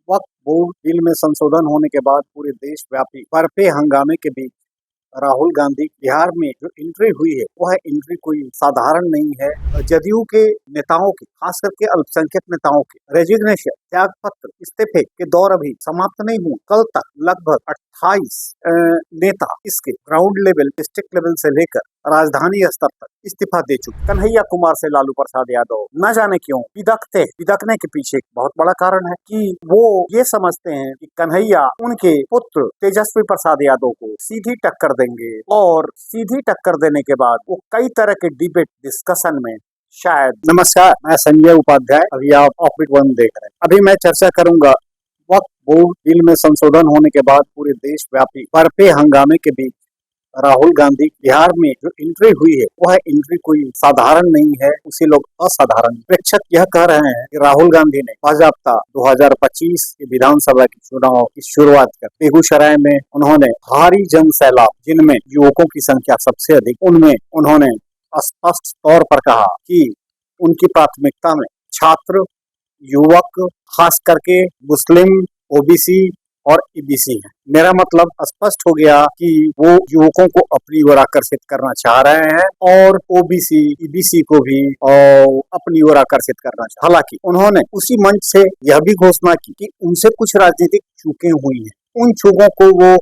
वक्फ board bill में संशोधन होने के बाद पूरे देशव्यापी बरपे हंगामे के बीच राहुल गांधी बिहार में जो एंट्री हुई है वह एंट्री कोई साधारण नहीं है। जदयू के नेताओं की, खास करके अल्पसंख्यक नेताओं के रेजिग्नेशन, त्याग पत्र, इस्तीफे के दौर अभी समाप्त नहीं हुए। कल तक लगभग 28 नेता इसके ग्राउंड लेवल, डिस्ट्रिक्ट लेवल से लेकर राजधानी स्तर तक इस्तीफा दे चुके। कन्हैया कुमार से लालू प्रसाद यादव न जाने क्यों बिदकने के पीछे एक बहुत बड़ा कारण है कि वो ये समझते हैं कि कन्हैया उनके पुत्र तेजस्वी प्रसाद यादव को सीधी टक्कर देंगे और सीधी टक्कर देने के बाद वो कई तरह के डिबेट डिस्कशन में शायद। नमस्कार, मैं संजय उपाध्याय, अभी आप ऑफिस वन देख रहे हैं। अभी मैं चर्चा करूंगा वक्फ बोर्ड बिल में संशोधन होने के बाद पूरे देशव्यापी बरपे हंगामे के बीच राहुल गांधी बिहार में जो एंट्री हुई है वह एंट्री कोई साधारण नहीं है, उसे लोग असाधारण। प्रेक्षक यह कह रहे हैं कि राहुल गांधी ने बाजाबता 2025 के विधानसभा के चुनाव की शुरुआत कर बेगूसराय में उन्होंने भारी जन सैलाब, जिनमें युवकों की संख्या सबसे अधिक, उनमें उन्होंने स्पष्ट तौर पर कहा कि उनकी प्राथमिकता में छात्र, युवक, खास करके मुस्लिम, ओबीसी और ईबीसी है। मेरा मतलब स्पष्ट हो गया कि वो युवकों को अपनी ओर आकर्षित करना चाह रहे हैं और ओबीसी, ईबीसी को भी अपनी ओर आकर्षित करना चाह। हालांकि उन्होंने उसी मंच से यह भी घोषणा की कि उनसे कुछ राजनीतिक चूकें हुई हैं, उन चूकों को वो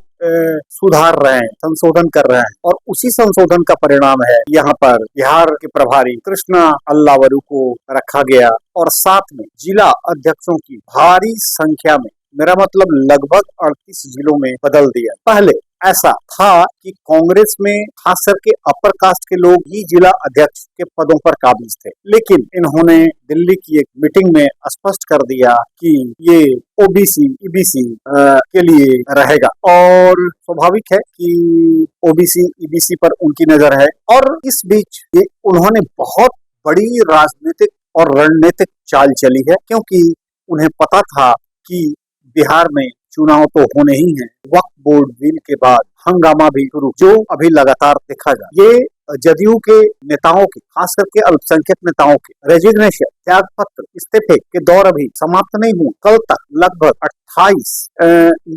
सुधार रहे हैं, संशोधन कर रहे हैं और उसी संशोधन का परिणाम है यहाँ पर बिहार के प्रभारी कृष्णा अल्लावरू को रखा गया और साथ में जिला अध्यक्षों की भारी संख्या में, मेरा मतलब लगभग 38 जिलों में बदल दिया। पहले ऐसा था कि कांग्रेस में खास करके अपर कास्ट के लोग ही जिला अध्यक्ष के पदों पर काबिज थे, लेकिन इन्होंने दिल्ली की एक मीटिंग में स्पष्ट कर दिया कि ये ओबीसी, ईबीसी के लिए रहेगा और स्वाभाविक है कि ओबीसी, ईबीसी पर उनकी नजर है। और इस बीच ये उन्होंने बहुत बड़ी राजनीतिक और रणनीतिक चाल चली है, क्योंकि उन्हें पता था कि बिहार में चुनाव तो होने ही हैं। वक्फ बोर्ड बिल के बाद हंगामा भी शुरू, जो अभी लगातार देखा जाए। ये जदयू के नेताओं के, खास करके अल्पसंख्यक नेताओं के रेजिग्नेशन, त्याग पत्र, इस्तीफे के दौर अभी समाप्त नहीं हुए। कल तक लगभग 28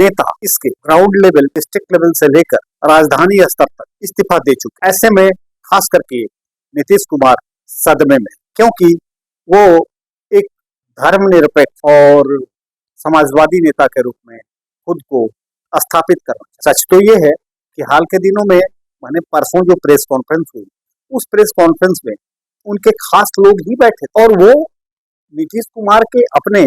नेता इसके ग्राउंड लेवल, डिस्ट्रिक्ट लेवल से लेकर राजधानी स्तर तक इस्तीफा दे चुके। ऐसे में खास करके नीतीश कुमार सदमे में, क्योंकि वो एक धर्मनिरपेक्ष और समाजवादी नेता के रूप में खुद को स्थापित करना। सच तो ये है कि हाल के दिनों में, मैंने परसों जो प्रेस कॉन्फ्रेंस हुई, उस प्रेस कॉन्फ्रेंस में उनके खास लोग ही बैठे और वो नीतीश कुमार के अपने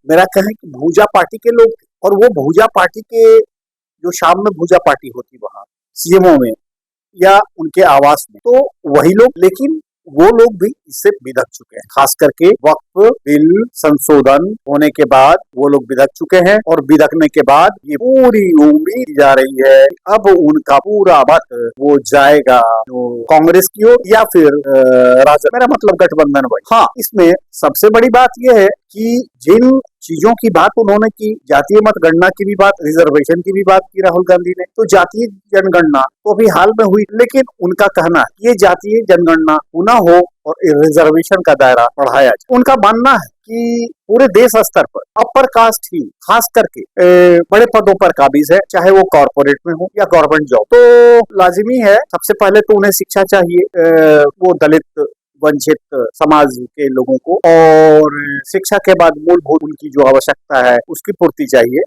मेरा कहें कि भूजा पार्टी के लोग थे। और वो भूजा पार्टी के, जो शाम में भूजा पार्टी होती वहां सीएमओ में या उनके आवास में, तो वही लोग, लेकिन वो लोग भी इससे बिदक चुके हैं। खास करके वक्फ बिल संशोधन होने के बाद वो लोग बिदक चुके हैं और बिदकने के बाद ये पूरी उम्मीद जा रही है अब उनका पूरा मत वो जाएगा तो कांग्रेस की ओर या फिर राजद, मेरा मतलब गठबंधन वही। हाँ, इसमें सबसे बड़ी बात यह है कि जिन चीजों की बात उन्होंने की, जातीय मतगणना की भी बात, रिजर्वेशन की भी बात की राहुल गांधी ने, तो जातीय जनगणना तो भी हाल में हुई, लेकिन उनका कहना है ये जातीय जनगणना पुनः हो और रिजर्वेशन का दायरा बढ़ाया जाए। उनका मानना है कि पूरे देश स्तर पर अपर कास्ट ही खास करके बड़े पदों पर काबिज है, चाहे वो कॉर्पोरेट में हो या गवर्नमेंट जॉब। तो लाजिमी है, सबसे पहले तो उन्हें शिक्षा चाहिए, वो दलित वंचित समाज के लोगों को, और शिक्षा के बाद मूलभूत उनकी जो आवश्यकता है उसकी पूर्ति चाहिए।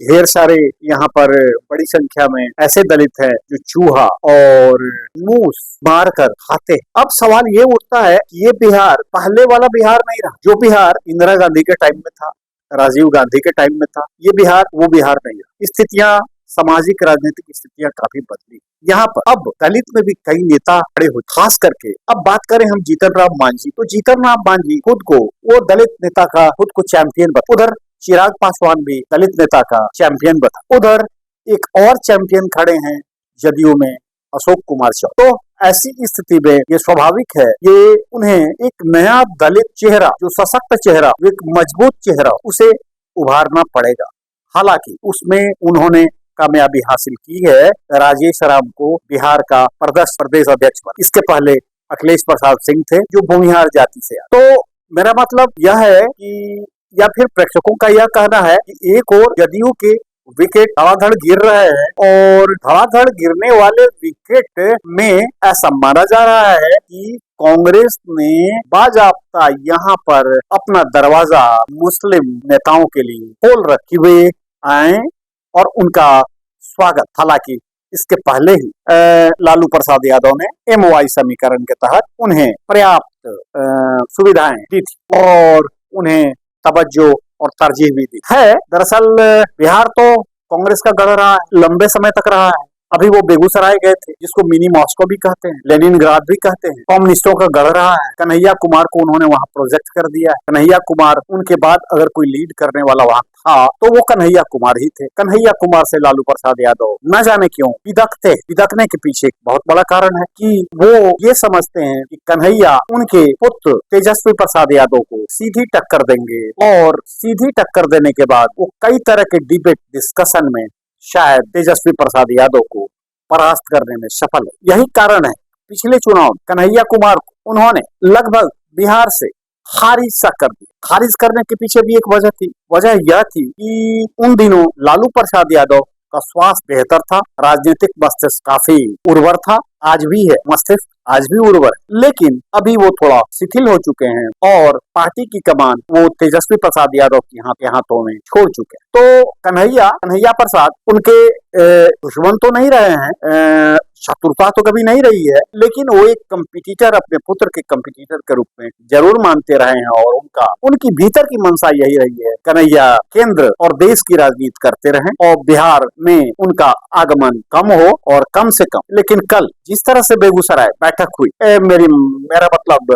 ढेर सारे यहाँ पर बड़ी संख्या में ऐसे दलित हैं जो चूहा और मूस मार कर खाते हैं। अब सवाल ये उठता है कि ये बिहार पहले वाला बिहार नहीं रहा, जो बिहार इंदिरा गांधी के टाइम में था, राजीव गांधी के टाइम में था। ये बिहार वो बिहार नहीं रहा। स्थितियां, सामाजिक राजनीतिक स्थितियां काफी बदली। यहाँ पर अब दलित में भी कई नेता खड़े हुए, खास करके अब बात करें हम जीतन राम मांझी, तो जीतन राम मांझी खुद को वो दलित नेता का खुद को चैंपियन बता। उधर चिराग पासवान भी दलित नेता का चैंपियन बता। उधर एक और चैंपियन खड़े हैं जदयू में, अशोक कुमार चौधरी। तो ऐसी स्थिति में ये स्वाभाविक है, ये उन्हें एक नया दलित चेहरा, जो सशक्त चेहरा, एक मजबूत चेहरा, उसे उभारना पड़ेगा। हालांकि उसमें उन्होंने कामयाबी हासिल की है। राजेश राम को बिहार का प्रदेश अध्यक्ष बना। इसके पहले अखिलेश प्रसाद सिंह थे जो भूमिहार जाति से आए। तो मेरा मतलब यह है कि या फिर प्रेक्षकों का यह कहना है कि एक और जदयू के विकेट धड़ाधड़ गिर रहे हैं और धड़ाधड़ गिरने वाले विकेट में ऐसा माना जा रहा है कि कांग्रेस ने बाजाप्ता यहाँ पर अपना दरवाजा मुस्लिम नेताओं के लिए खोल रखे हुए आए और उनका स्वागत। हालांकि इसके पहले ही लालू प्रसाद यादव ने MOI समीकरण के तहत उन्हें पर्याप्त सुविधाएं दी थी और उन्हें तवज्जो और तरजीह भी दी है। दरअसल बिहार तो कांग्रेस का गढ़ रहा है, लंबे समय तक रहा है। अभी वो बेगूसराय गए थे, जिसको मिनी मॉस्को भी कहते हैं, लेनिनग्राद भी कहते हैं, कम्युनिस्टों का गढ़ रहा है। कन्हैया कुमार को उन्होंने वहां प्रोजेक्ट कर दिया है। कन्हैया कुमार, उनके बाद अगर कोई लीड करने वाला वहां था तो वो कन्हैया कुमार ही थे। कन्हैया कुमार से लालू प्रसाद यादव न जाने क्यों विदकते। विदकने के पीछे एक बहुत बड़ा कारण है कि वो ये समझते हैं कि कन्हैया उनके पुत्र तेजस्वी प्रसाद यादव को सीधी टक्कर देंगे और सीधी टक्कर देने के बाद वो कई तरह के डिबेट डिस्कशन में शायद तेजस्वी प्रसाद यादव को परास्त करने में सफल है। यही कारण है पिछले चुनाव कन्हैया कुमार को उन्होंने लगभग बिहार से खारिज सा कर दिया। खारिज करने के पीछे भी एक वजह थी। वजह यह थी कि उन दिनों लालू प्रसाद यादव का स्वास्थ्य बेहतर था, राजनीतिक मस्तिष्क काफी उर्वर था, आज भी है मस्तिष्क, आज भी उर्वर है, लेकिन अभी वो थोड़ा शिथिल हो चुके हैं और पार्टी की कमान वो तेजस्वी प्रसाद यादव के हाथों में छोड़ चुके हैं। तो कन्हैया प्रसाद उनके दुश्मन तो नहीं रहे हैं, शत्रुता तो कभी नहीं रही है, लेकिन वो एक कंपटीटर, अपने पुत्र के कंपटीटर के रूप में जरूर मानते रहे हैं और उनकी भीतर की मंशा यही रही है कन्हैया केंद्र और देश की राजनीति करते रहें और बिहार में उनका आगमन कम हो और कम से कम। लेकिन कल जिस तरह से बेगूसराय बैठक हुई, मेरा मतलब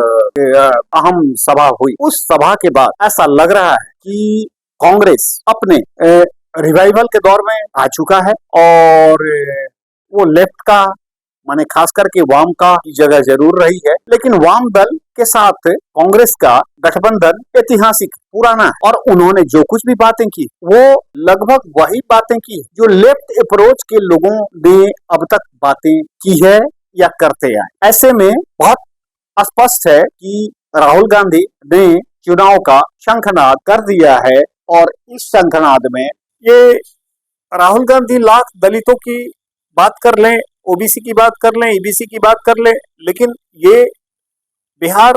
अहम सभा हुई, उस सभा के बाद ऐसा लग रहा है कि कांग्रेस अपने रिवाइवल के दौर में आ चुका है और वो लेफ्ट का, माने खास करके वाम का जगह जरूर रही है, लेकिन वाम दल के साथ कांग्रेस का गठबंधन ऐतिहासिक पुराना है और उन्होंने जो कुछ भी बातें की वो लगभग वही बातें की जो लेफ्ट अप्रोच के लोगों ने अब तक बातें की है या करते आए। ऐसे में बहुत स्पष्ट है कि राहुल गांधी ने चुनाव का शंखनाद कर दिया है और इस शंखनाद में ये राहुल गांधी लाख दलितों की बात कर लें, OBC की बात कर लें, EBC की बात कर लें, लेकिन ये बिहार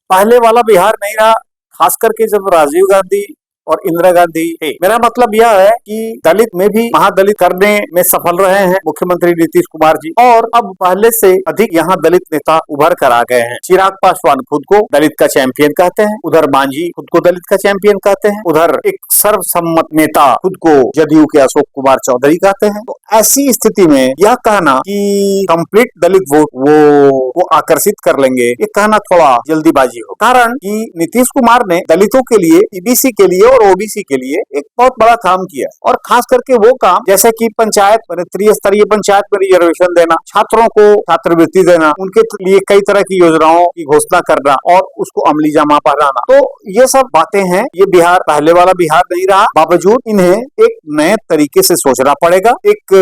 पहले वाला बिहार नहीं रहा, खास करके जब राजीव गांधी और इंदिरा गांधी थे। मेरा मतलब यह है कि दलित में भी महादलित करने में सफल रहे हैं मुख्यमंत्री नीतीश कुमार जी और अब पहले से अधिक यहाँ दलित नेता उभर कर आ गए हैं। चिराग पासवान खुद को दलित का चैंपियन कहते हैं, उधर मांझी खुद को दलित का चैंपियन कहते हैं, उधर एक सर्वसम्मत नेता खुद को जदयू के अशोक कुमार चौधरी कहते हैं। तो ऐसी स्थिति में यह कहना कि कंप्लीट दलित वोट वो आकर्षित कर लेंगे, ये कहना थोड़ा जल्दीबाजी हो। कारण कि नीतीश कुमार ने दलितों के लिए, EBC के लिए और OBC के लिए एक बहुत बड़ा काम किया और खास करके वो काम जैसे कि पंचायत, त्रिस्तरीय पंचायत में रिजर्वेशन देना, छात्रों को छात्रवृत्ति देना, उनके लिए कई तरह की योजनाओं की घोषणा करना और उसको अमली जामा पहनाना। तो ये सब बातें हैं। ये बिहार पहले वाला बिहार नहीं रहा, बावजूद इन्हें एक नए तरीके से सोचना पड़ेगा। एक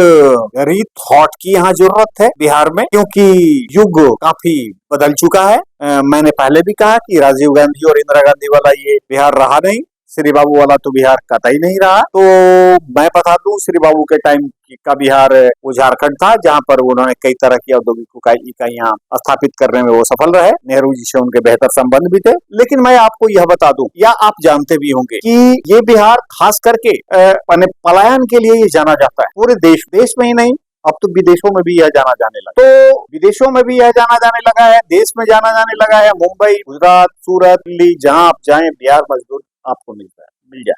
रीथॉट की यहाँ जरूरत है बिहार में, क्योंकि युग काफी बदल चुका है। मैंने पहले भी कहा कि राजीव गांधी और इंदिरा गांधी वाला ये बिहार रहा नहीं, श्री बाबू वाला तो बिहार कतई नहीं रहा। तो मैं बता दूं, श्री बाबू के टाइम का बिहार वो झारखंड था, जहां पर उन्होंने कई तरह की औद्योगिक इकाइयां स्थापित करने में वो सफल रहे। नेहरू जी से उनके बेहतर संबंध भी थे। लेकिन मैं आपको यह बता दूं, या आप जानते भी होंगे कि ये बिहार खास करके पलायन के लिए ये जाना जाता है पूरे देश में ही नहीं, अब तो विदेशों में भी यह जाना जाने लगा। तो विदेशों में भी यह जाना जाने लगा है, देश में जाना जाने लगा है। मुंबई, गुजरात, सूरत, दिल्ली, जहां आप जाएं बिहार मजदूर आपको मिल जाए।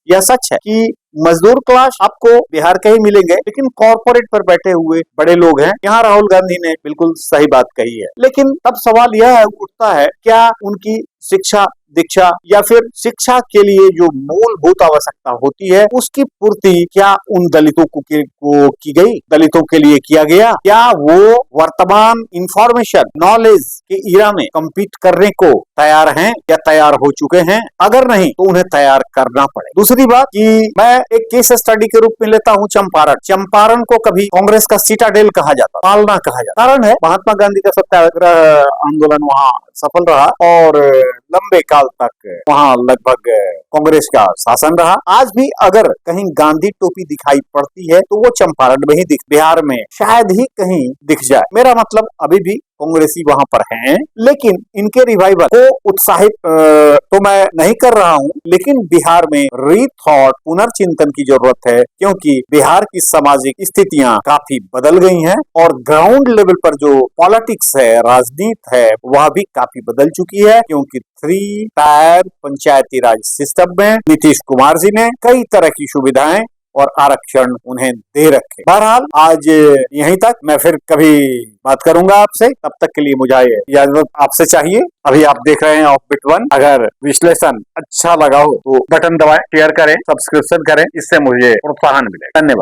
यह सच है कि मजदूर क्लास आपको बिहार के ही मिलेंगे, लेकिन कॉर्पोरेट पर बैठे हुए बड़े लोग हैं। यहाँ राहुल गांधी ने बिल्कुल सही बात कही है। लेकिन अब सवाल यह उठता है, क्या उनकी शिक्षा दीक्षा या फिर शिक्षा के लिए जो मूलभूत आवश्यकता होती है उसकी पूर्ति क्या उन दलितों को की गई, दलितों के लिए किया गया? क्या वो वर्तमान इंफॉर्मेशन नॉलेज के ईरा में कम्पीट करने को तैयार हैं या तैयार हो चुके हैं? अगर नहीं तो उन्हें तैयार करना पड़े। दूसरी बात कि मैं एक केस स्टडी के रूप में लेता हूँ चंपारण को कभी कांग्रेस का सिटाडेल कहा जाता, पालना कहा जाता। कारण है महात्मा गांधी का सत्याग्रह आंदोलन वहाँ सफल रहा और लंबे काल साल तक वहाँ लगभग कांग्रेस का शासन रहा। आज भी अगर कहीं गांधी टोपी दिखाई पड़ती है तो वो चंपारण में ही बिहार में शायद ही कहीं दिख जाए। मेरा मतलब अभी भी कांग्रेसी वहां पर हैं, लेकिन इनके रिवाइवल को उत्साहित तो मैं नहीं कर रहा हूं, लेकिन बिहार में रीथॉट पुनर्चिंतन की जरूरत है, क्योंकि बिहार की सामाजिक स्थितियां काफी बदल गई हैं और ग्राउंड लेवल पर जो पॉलिटिक्स है, राजनीति है, वह भी काफी बदल चुकी है, क्योंकि 3 टायर पंचायती राज सिस्टम में नीतीश कुमार जी ने कई तरह की सुविधाएं और आरक्षण उन्हें दे रखे। बहरहाल आज यहीं तक, मैं फिर कभी बात करूंगा आपसे। तब तक के लिए मुझे इजाजत आपसे चाहिए। अभी आप देख रहे हैं ऑफबीट 1। अगर विश्लेषण अच्छा लगा हो तो बटन दबाएं, शेयर करें, सब्सक्रिप्शन करें, इससे मुझे प्रोत्साहन मिलेगा। धन्यवाद।